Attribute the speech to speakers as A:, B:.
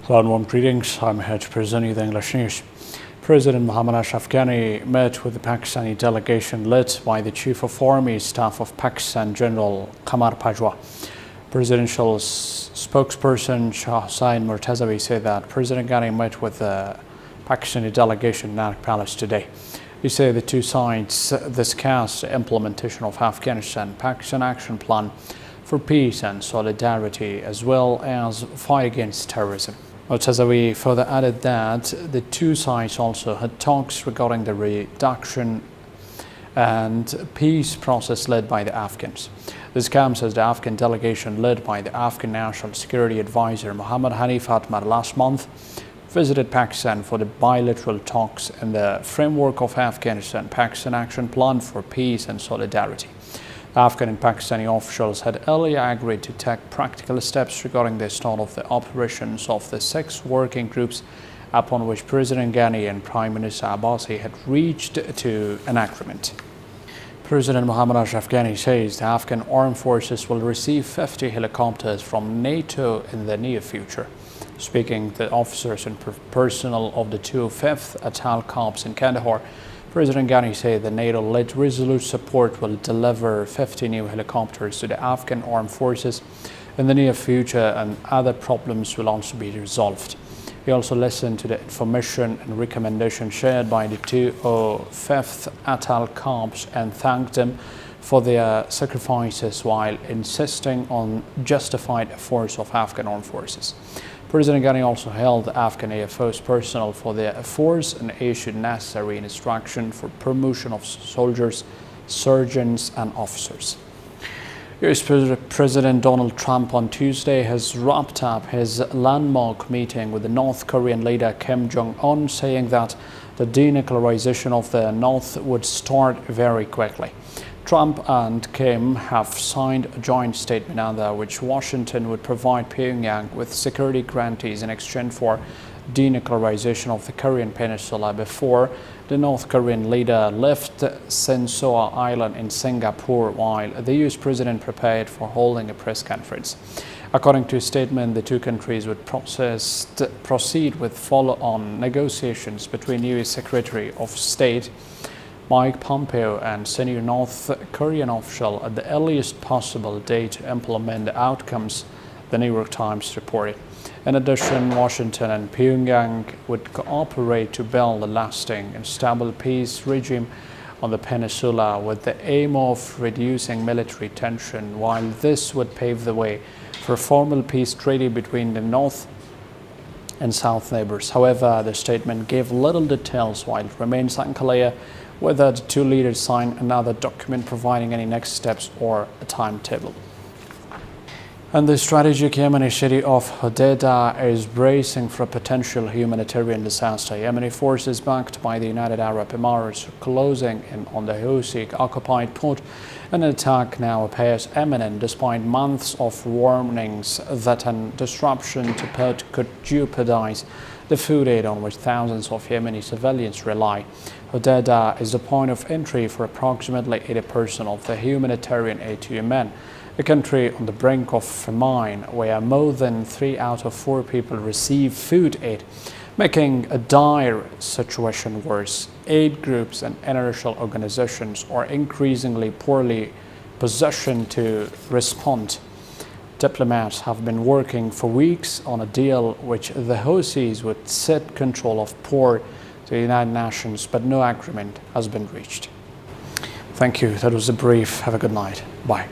A: Hello and warm greetings. I'm here to present you the English news. President Muhammad Ashraf Ghani met with the Pakistani delegation led by the Chief of Army Staff of Pakistan, General Qamar Pajwa. Presidential spokesperson Shah Hussain Murtazawi said that President Ghani met with the Pakistani delegation in Nanak Palace today. He said the two sides discussed the implementation of Afghanistan-Pakistan Action Plan for Peace and Solidarity, as well as fight against terrorism. Murtazawi further added that the two sides also had talks regarding the reduction and peace process led by the Afghans. This comes as the Afghan delegation led by the Afghan National Security Advisor Mohammad Hanif Atmar last month visited Pakistan for the bilateral talks in the framework of Afghanistan-Pakistan Action Plan for Peace and Solidarity. Afghan and Pakistani officials had earlier agreed to take practical steps regarding the start of the operations of the 6 working groups, upon which President Ghani and Prime Minister Abbasi had reached to an agreement. President Muhammad Ashraf Ghani says the Afghan armed forces will receive 50 helicopters from NATO in the near future. Speaking to the officers and personnel of the 5th Atal Corps in Kandahar, President Ghani said the NATO-led resolute support will deliver 50 new helicopters to the Afghan armed forces in the near future, and other problems will also be resolved. He also listened to the information and recommendation shared by the 5th Atal Corps and thanked them for their sacrifices while insisting on justified efforts of Afghan armed forces. President Ghani also hailed Afghan Air Force personnel for their efforts and issued necessary instruction for promotion of soldiers, surgeons and officers. US President Donald Trump on Tuesday has wrapped up his landmark meeting with the North Korean leader Kim Jong-un, saying that the denuclearization of the North would start very quickly. Trump and Kim have signed a joint statement under which Washington would provide Pyongyang with security guarantees in exchange for denuclearization of the Korean Peninsula before the North Korean leader left Sensoa Island in Singapore, while the US president prepared for holding a press conference. According to a statement, the two countries would proceed with follow-on negotiations between US Secretary of State Mike Pompeo and senior North Korean official at the earliest possible date to implement the outcomes, the New York Times reported. In addition, Washington and Pyongyang would cooperate to build a lasting and stable peace regime on the peninsula with the aim of reducing military tension, while this would pave the way for a formal peace treaty between the North and South neighbors. However, the statement gave little details, while it remains unclear whether the two leaders signed another document providing any next steps or a timetable. And the strategic Yemeni city of Hodeidah is bracing for a potential humanitarian disaster. Yemeni forces backed by the United Arab Emirates are closing in on the Houthi-occupied port. An attack now appears imminent despite months of warnings that a disruption to port could jeopardize the food aid on which thousands of Yemeni civilians rely. Hodeidah is the point of entry for approximately 80% of the humanitarian aid to Yemen, a country on the brink of famine where more than 3 out of 4 people receive food aid, making a dire situation worse. Aid groups and international organizations are increasingly poorly positioned to respond. Diplomats have been working for weeks on a deal which the Houthis would cede control of port to the United Nations, but no agreement has been reached. Thank you. That was a brief. Have a good night. Bye.